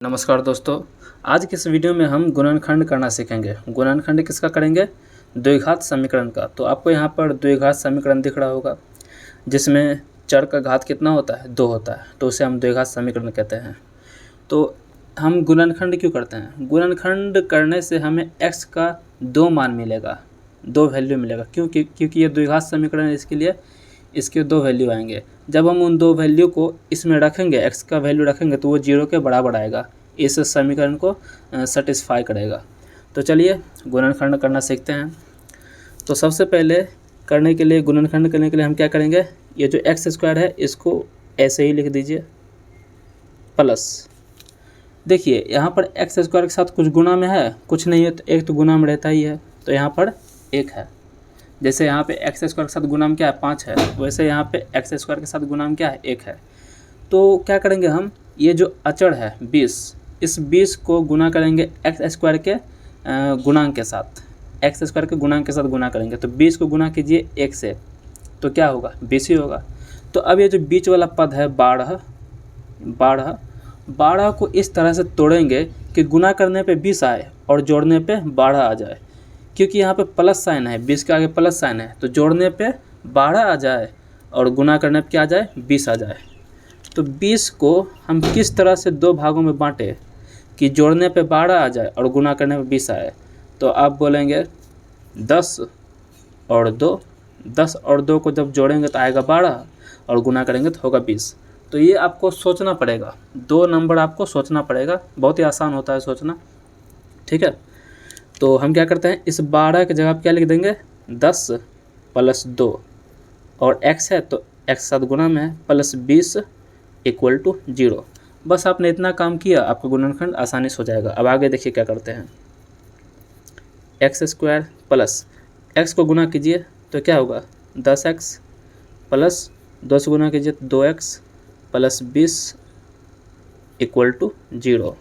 नमस्कार दोस्तों, आज के इस वीडियो में हम गुणनखंड करना सीखेंगे। गुणनखंड किसका करेंगे? द्विघात समीकरण का। तो आपको यहाँ पर द्विघात समीकरण दिख रहा होगा जिसमें चर का घात कितना होता है? 2 होता है, तो उसे हम द्विघात समीकरण कहते हैं। तो हम गुणनखंड क्यों करते हैं? गुणनखंड करने से हमें x का 2 मान मिलेगा, 2 वैल्यू मिलेगा। क्योंकि ये द्विघात समीकरण है, इसके लिए इसके 2 वैल्यू आएंगे। जब हम उन 2 वैल्यू को इसमें रखेंगे, x का वैल्यू रखेंगे, तो वो 0 के बराबर आएगा, इस समीकरण को सेटिस्फाई करेगा। तो चलिए गुणनखंड करना सीखते हैं। तो सबसे पहले गुणनखंड करने के लिए हम क्या करेंगे? ये जो x² है इसको ऐसे ही लिख दीजिए, प्लस देखिए यहाँ पर x² के साथ कुछ गुणा में है, कुछ नहीं है, तो एक तो गुणा में रहता ही है, तो यहाँ पर 1 है। जैसे यहाँ पे x² के साथ गुणा में क्या है? 5 है, वैसे यहाँ पे x² के साथ गुणा में क्या है? 1 है। तो क्या करेंगे हम? ये जो अचर है 20, इस 20 को गुणा करेंगे x² के गुणांक के साथ, x² के गुणांक के साथ गुणा करेंगे। तो 20 को गुणा कीजिए 1 से, तो क्या होगा? 20 ही होगा। तो अब ये जो बीच वाला पद है 12 को इस तरह से तोड़ेंगे कि गुणा करने पे 20 आए और जोड़ने पे 12 आ जाए। क्योंकि यहाँ पे प्लस साइन है, 20 के आगे प्लस साइन है, तो जोड़ने पे 12 आ जाए और गुणा करने पे क्या आ जाए? 20 आ जाए। तो 20 को हम किस तरह से 2 भागों में बांटे कि जोड़ने पे 12 आ जाए और गुणा करने पे 20 आए? तो आप बोलेंगे 10 और 2, 10 और 2 को जब जोड़ेंगे तो आएगा 12 और गुणा करेंगे तो होगा 20। तो ये आपको सोचना पड़ेगा, 2 नंबर आपको सोचना पड़ेगा, बहुत ही आसान होता है सोचना, ठीक है। तो हम क्या करते हैं, इस 12 की जगह क्या लिख देंगे? 10 + 2 और x है तो x साथ गुणा में है, प्लस 20 = 0। बस आपने इतना काम किया, आपका गुणनखंड आसानी से हो जाएगा। अब आगे देखिए क्या करते हैं। x² प्लस x को गुणा कीजिए तो क्या होगा? 10x प्लस 2 से गुणा कीजिए तो 2x प्लस 20 = 0,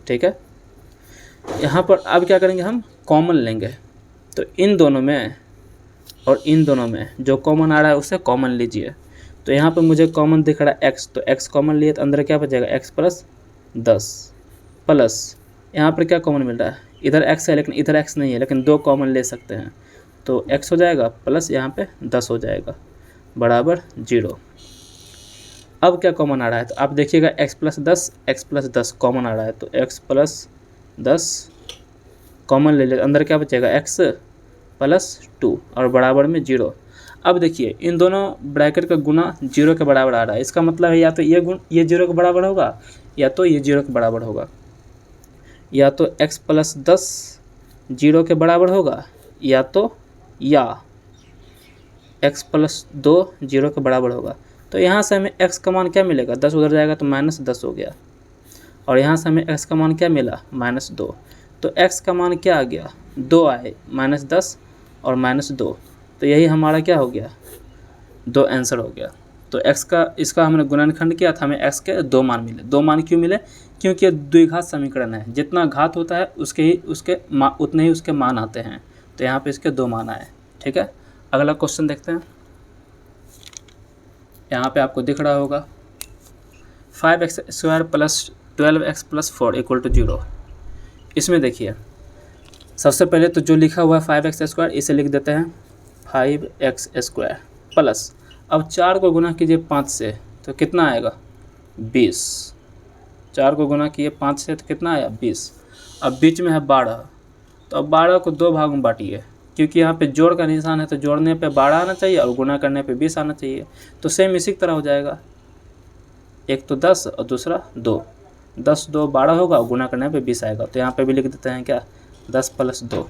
ठीक है। यहाँ पर अब क्या करेंगे? हम कॉमन लेंगे। तो इन दोनों में और इन दोनों में जो कॉमन आ रहा है उसे कॉमन लीजिए। तो यहाँ पर मुझे कॉमन दिख रहा है x, तो x कॉमन लिए तो अंदर क्या बचेगा? x + 10 प्लस यहाँ पर क्या कॉमन मिल रहा है? इधर x है लेकिन इधर x नहीं है, लेकिन 2 कॉमन ले सकते हैं, तो x हो जाएगा प्लस यहाँ पे 10 हो जाएगा बराबर 0। अब क्या कॉमन आ रहा है? तो आप देखिएगा x + 10 कॉमन आ रहा है, तो x + 10 कॉमन ले ले, अंदर क्या बचेगा? x + 2 और बराबर में 0। अब देखिए इन दोनों ब्रैकेट का गुना 0 के बराबर आ रहा है, इसका मतलब है या तो ये 0 के बराबर होगा या तो ये 0 के बराबर होगा, या तो x + 10 0 के बराबर होगा या x + 2 0 के बराबर होगा। तो यहाँ से हमें x का मान क्या मिलेगा? 10 उधर जाएगा तो -10 हो गया, और यहाँ से हमें x का मान क्या मिला? -2। तो x का मान क्या आ गया? 2 आए, -10 और -2, तो यही हमारा क्या हो गया? 2 आंसर हो गया। तो इसका हमने गुणनखंड किया था, हमें x के 2 मान मिले। 2 मान क्यों मिले? क्योंकि ये द्विघात समीकरण है, जितना घात होता है उतने ही उसके मान आते हैं। तो यहाँ पे इसके 2 मान आए, ठीक है। अगला क्वेश्चन देखते हैं। यहाँ पे आपको दिख रहा होगा 5x² + 12x + 4 = 0। इसमें देखिए सबसे पहले तो जो लिखा हुआ है 5x² इसे लिख देते हैं 5x² प्लस, अब 4 को गुना कीजिए 5 से तो कितना आएगा? 20। 4 को गुना किए 5 से तो कितना आया? 20। अब बीच में है 12, तो अब 12 को 2 भाग में बांटिए, क्योंकि यहाँ पे जोड़ का निशान है, तो जोड़ने पे 12 आना चाहिए और गुना करने पे 20 आना चाहिए। तो सेम इसी तरह हो जाएगा, एक तो 10 और दूसरा 2, 10 2 12 होगा और गुना करने पे 20 आएगा। तो यहाँ पे भी लिख देते हैं क्या? 10 + 2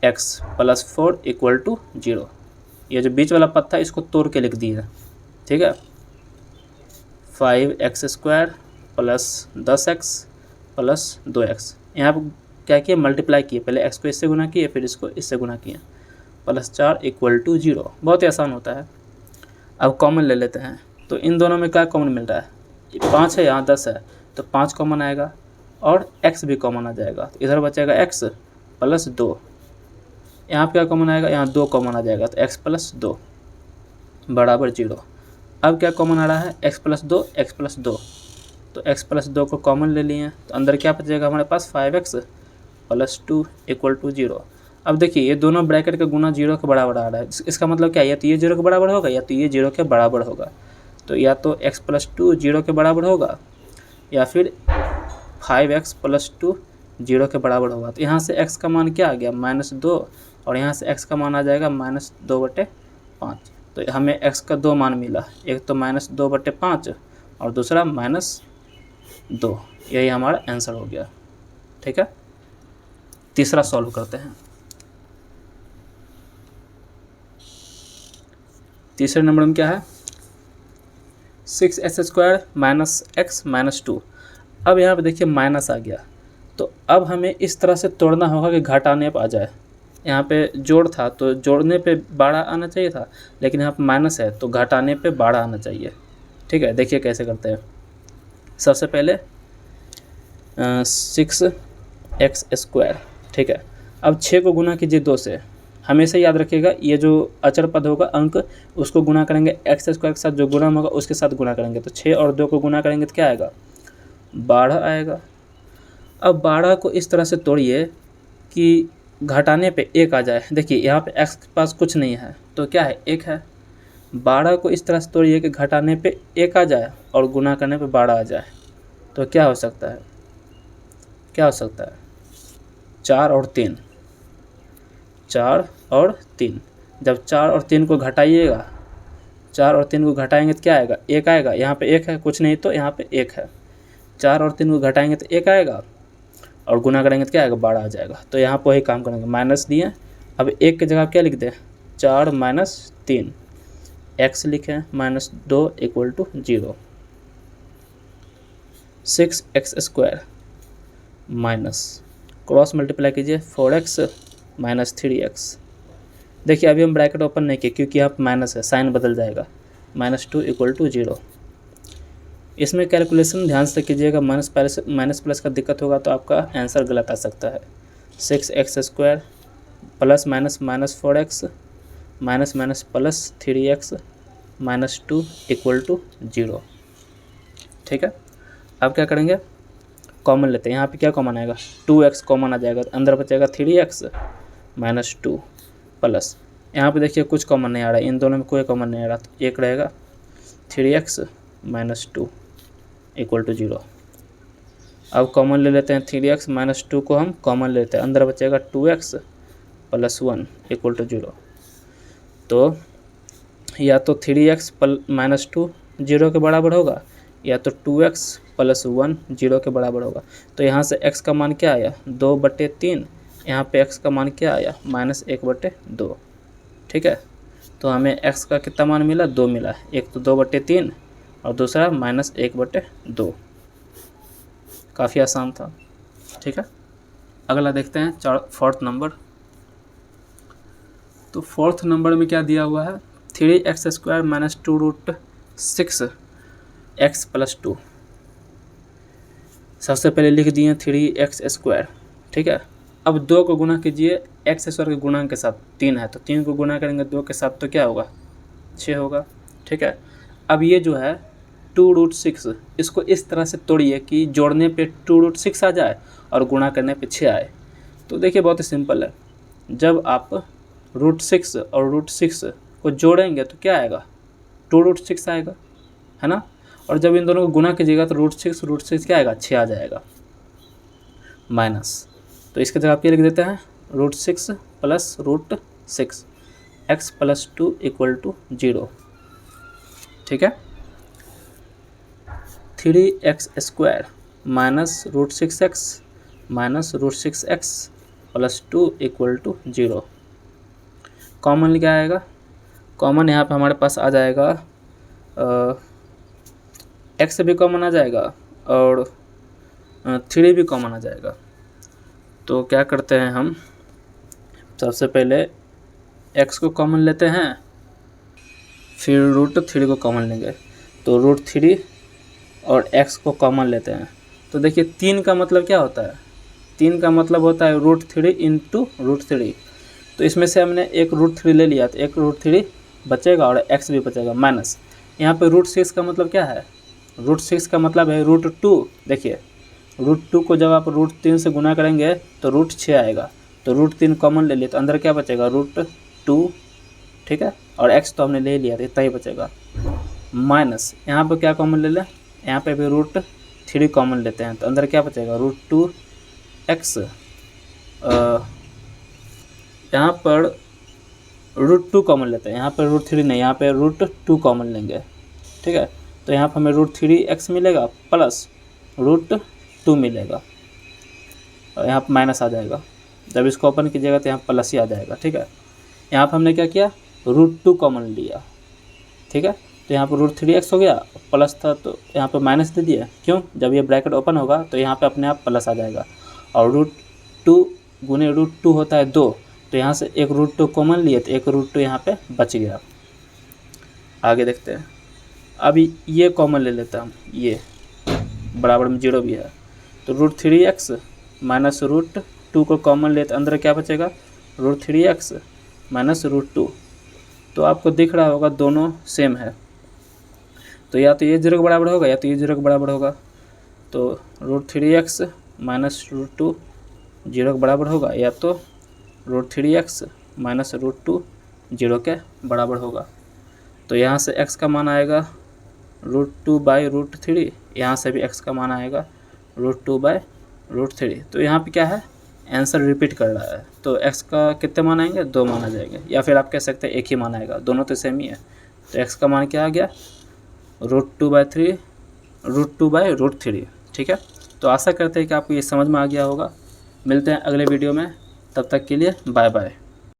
x + 4 = 0। ये जो बीच वाला पद था इसको तोड़ के लिख दिए, ठीक है। 5x² + 10x + 2x, यहाँ पर क्या किए? मल्टीप्लाई किए, पहले x को इससे गुना किए फिर इसको इससे गुना किए, +4 = 0। बहुत ही आसान होता है। अब कॉमन ले लेते हैं। तो इन दोनों में क्या कॉमन मिल रहा है? 5 है, यहाँ 10 है, तो 5 कॉमन आएगा और x भी कॉमन आ जाएगा, तो इधर बचेगा x + 2। यहाँ पे क्या कॉमन आएगा? यहाँ 2 कॉमन आ जाएगा, तो x + 2 बराबर 0। अब क्या कॉमन आ रहा है? x + 2 x + 2, तो x प्लस 2 को कॉमन ले लिए, तो अंदर क्या बचेगा हमारे पास 5x प्लस 2 इक्वल टू 0। अब देखिए ये दोनों ब्रैकेट का गुना 0 के बराबर आ रहा है, इसका मतलब क्या है, या तो ये 0 के बराबर होगा या तो ये 0 के बराबर होगा। तो या तो x प्लस 2 0 के बराबर होगा या फिर 5x प्लस 2 0 के बराबर होगा। तो यहाँ से x का मान क्या आ गया -2 और यहाँ से x का मान आ जाएगा -2/5। तो हमें x का 2 मान मिला, एक तो -2/5 और दूसरा -2। यही हमारा आंसर हो गया। ठीक है, तीसरा सॉल्व करते हैं। तीसरे नंबर में क्या है 6x² माइनस x माइनस 2। अब यहाँ पे देखिए माइनस आ गया, तो अब हमें इस तरह से तोड़ना होगा कि घटाने पर आ जाए। यहाँ पे जोड़ था तो जोड़ने पे 12 आना चाहिए था, लेकिन यहाँ पे माइनस है तो घटाने पे 12 आना चाहिए। ठीक है, देखिए कैसे करते हैं। सबसे पहले 6x²। ठीक है, अब 6 को गुना कीजिए 2 से। हमेशा याद रखिएगा ये जो अचर पद होगा अंक, उसको गुना करेंगे x² के साथ, जो गुणा होगा उसके साथ गुना करेंगे। तो 6 और 2 को गुना करेंगे तो क्या आएगा 12 आएगा। अब 12 को इस तरह से तोड़िए कि घटाने पे 1 आ जाए। देखिए यहाँ पे x के पास कुछ नहीं है तो क्या है 1 है। 12 को इस तरह से तोड़िए कि घटाने पे 1 आ जाए और गुना करने पे 12 आ जाए। तो क्या हो सकता है, क्या हो सकता है 4 और 3, 4 और 3। जब 4 और 3 को घटाइएगा, 4 और 3 को घटाएंगे तो क्या आएगा 1 आएगा। यहाँ पे 1 है, कुछ नहीं तो यहाँ पे 1 है। 4 और 3 को घटाएंगे तो 1 आएगा और गुना करेंगे तो क्या आएगा 12 आ जाएगा। तो यहाँ पर वही काम करेंगे, माइनस दिए। अब 1 की जगह क्या लिख दें 4 माइनस 3, x लिखें -2 equal to 0। 6x² minus cross multiply कीजिए 4x माइनस 3x। देखिए अभी हम ब्रैकेट ओपन नहीं किए क्योंकि यहाँ पर माइनस है, साइन बदल जाएगा। -2 इक्वल टू 0। इसमें कैलकुलेशन ध्यान से कीजिएगा, माइनस प्लस का दिक्कत होगा तो आपका आंसर गलत आ सकता है। 6x² plus minus minus 4x minus minus plus 3x -2 equal to 0। ठीक है, अब क्या करेंगे कॉमन लेते हैं। यहाँ पे क्या कॉमन आएगा 2x कॉमन आ जाएगा, अंदर बचेगा 3x -2 प्लस यहाँ पे देखिए कुछ कॉमन नहीं आ रहा है, इन दोनों में कोई कॉमन नहीं आ रहा, तो एक रहेगा 3x -2 इक्वल टू 0। अब कॉमन ले लेते हैं 3x -2 को हम कॉमन लेते हैं, अंदर बचेगा 2x प्लस 1 इक्वल टू 0। तो या तो 3x -2 0 के बराबर होगा या तो 2x प्लस 1 0 के बराबर होगा। तो यहाँ से x का मान क्या आया 2/3, यहाँ पे x का मान क्या आया -1/2। ठीक है, तो हमें x का कितना मान मिला 2 मिला, एक तो 2/3 और दूसरा -1/2। काफ़ी आसान था। ठीक है, अगला देखते हैं फोर्थ नंबर। तो फोर्थ नंबर में क्या दिया हुआ है 3x² माइनस 2√6x प्लस 2। सबसे पहले लिख दिए 3x²। ठीक है, अब 2 को गुना कीजिए x² के गुणा के साथ, 3 है तो 3 को गुना करेंगे 2 के साथ तो क्या होगा 6 होगा। ठीक है, अब ये जो है 2√6 इसको इस तरह से तोड़िए कि जोड़ने पे 2√6 आ जाए और गुणा करने पे 6 आए। तो देखिए बहुत ही सिंपल है, जब आप √6 और √6 को जोड़ेंगे तो क्या आएगा 2√6 आएगा, है ना। और जब इन दोनों को गुना कीजिएगा तो √6 क्या आएगा 6 आ जाएगा माइनस। तो इसके जगह आप ये लिख देते हैं √6 plus √6 x plus 2 equal to 0। ठीक है, 3x² minus √6x minus √6x plus 2 equal to 0। Common क्या आएगा, कॉमन यहाँ पे हमारे पास आ जाएगा x भी कॉमन आ जाएगा और 3 भी कॉमन आ जाएगा। तो क्या करते हैं हम, सबसे पहले x को कॉमन लेते हैं, फिर √3 को कॉमन लेंगे। तो √3 और x को कॉमन लेते हैं। तो देखिए 3 का मतलब क्या होता है, 3 का मतलब होता है √3 इंटू √3। तो इसमें से हमने एक √3 ले लिया तो एक √3 बचेगा और x भी बचेगा माइनस। यहाँ पे √6 का मतलब क्या है √6 का मतलब है √2। देखिए √2 को जब आप √3 से गुना करेंगे तो √6 आएगा, तो √3 कॉमन ले लिए तो अंदर क्या बचेगा √2, ठीक है, और x तो हमने ले लिया तो इतना ही बचेगा। माइनस यहाँ पे क्या कॉमन ले लें, यहाँ पे भी √3 कॉमन लेते हैं तो अंदर क्या बचेगा √2x। यहाँ पर √2 कॉमन लेते हैं, यहाँ पर √3 नहीं, यहाँ पे √2 कॉमन लेंगे, ठीक है। तो यहाँ पर हमें √3x मिलेगा प्लस √2 मिलेगा, और यहाँ पर माइनस आ जाएगा। जब इसको ओपन कीजिएगा तो यहाँ प्लस ही आ जाएगा, ठीक है। यहाँ पर हमने क्या किया √2 कॉमन लिया, ठीक है। तो यहाँ पर √3x हो गया, प्लस था तो यहाँ पर माइनस दे दिया, क्यों, जब ये ब्रैकेट ओपन होगा तो यहाँ पे अपने आप प्लस आ जाएगा। और √2 गुने √2 होता है 2, तो यहाँ से एक √2 कॉमन लिए तो एक √2 यहाँ पे बच गया। आगे देखते हैं, अभी ये कॉमन ले लेते हैं हम, ये बराबर में 0 भी है, तो √3x माइनस √2 को कॉमन ले तो अंदर क्या बचेगा √3x माइनस √2। तो आपको दिख रहा होगा दोनों सेम है, तो या तो ये 0 के बराबर होगा या तो ये 0 के बराबर होगा। तो √3x माइनस √2 0 के बराबर होगा, या तो √3x माइनस √2 0 के बराबर होगा। तो यहाँ से x का मान आएगा √2/√3, यहाँ से भी x का मान आएगा √2/√3। तो यहाँ पे क्या है, आंसर रिपीट कर रहा है, तो x का कितने मान आएंगे, 2 मान आ जाएंगे, या फिर आप कह सकते हैं एक ही मान आएगा, दोनों तो सेम ही है। तो x का मान क्या आ गया √2/3, ठीक है। तो आशा करते हैं कि आपको ये समझ में आ गया होगा। मिलते हैं अगले वीडियो में, तब तक के लिए बाय बाय।